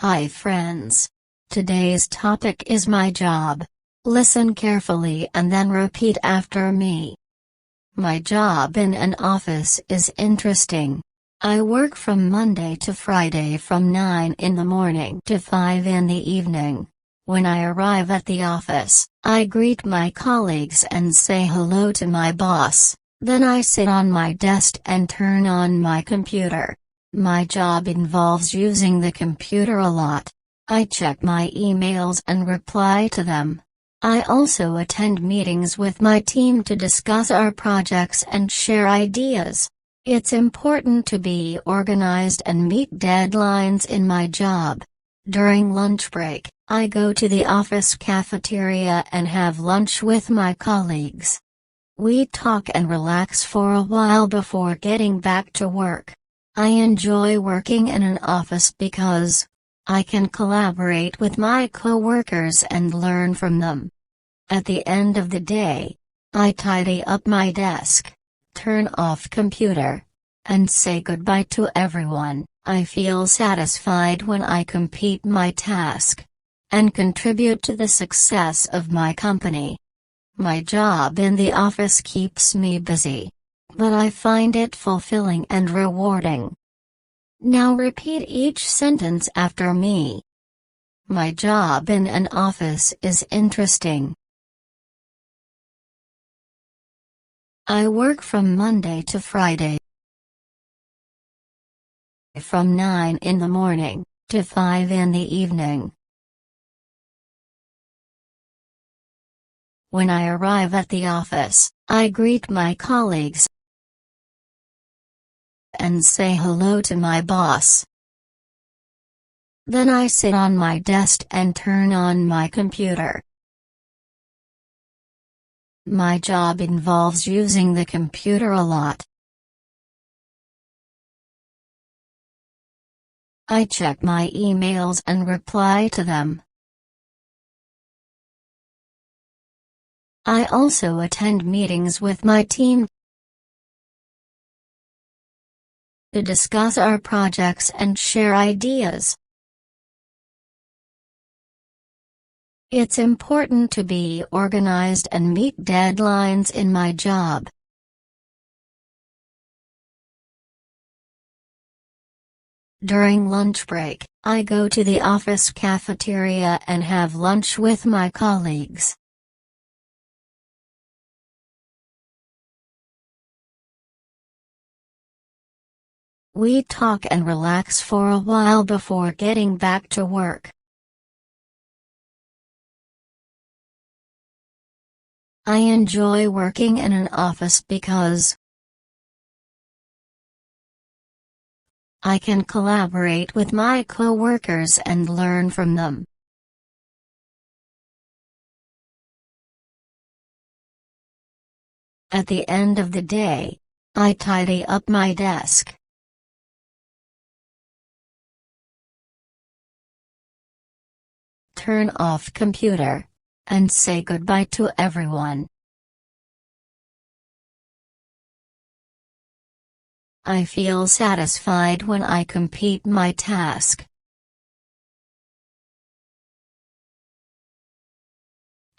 Hi friends. Today's topic is my job. Listen carefully and then repeat after me. My job in an office is interesting. I work from Monday to Friday from 9 in the morning to 5 in the evening. When I arrive at the office, I greet my colleagues and say hello to my boss. Then I sit on my desk and turn on my computer. My job involves using the computer a lot. I check my emails and reply to them. I also attend meetings with my team to discuss our projects and share ideas. It's important to be organized and meet deadlines in my job. During lunch break, I go to the office cafeteria and have lunch with my colleagues. We talk and relax for a while before getting back to work. I enjoy working in an office because I can collaborate with my coworkers and learn from them. At the end of the day, I tidy up my desk, turn off computer, and say goodbye to everyone. I feel satisfied when I complete my task and contribute to the success of my company. My job in the office keeps me busy, but I find it fulfilling and rewarding. Now repeat each sentence after me. My job in an office is interesting. I work from Monday to Friday, from 9 in the morning to 5 in the evening. When I arrive at the office, I greet my colleagues and say hello to my boss. Then I sit on my desk and turn on my computer. My job involves using the computer a lot. I check my emails and reply to them. I also attend meetings with my team to discuss our projects and share ideas. It's important to be organized and meet deadlines in my job. During lunch break, I go to the office cafeteria and have lunch with my colleagues. We talk and relax for a while before getting back to work. I enjoy working in an office because I can collaborate with my coworkers and learn from them. At the end of the day, I tidy up my desk, turn off computer, and say goodbye to everyone. I feel satisfied when I complete my task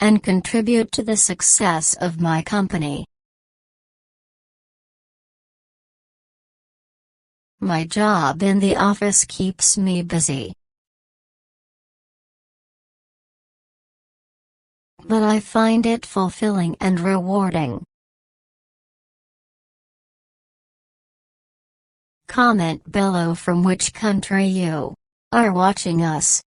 and contribute to the success of my company. My job in the office keeps me busy, but I find it fulfilling and rewarding. Comment below from which country you are watching us.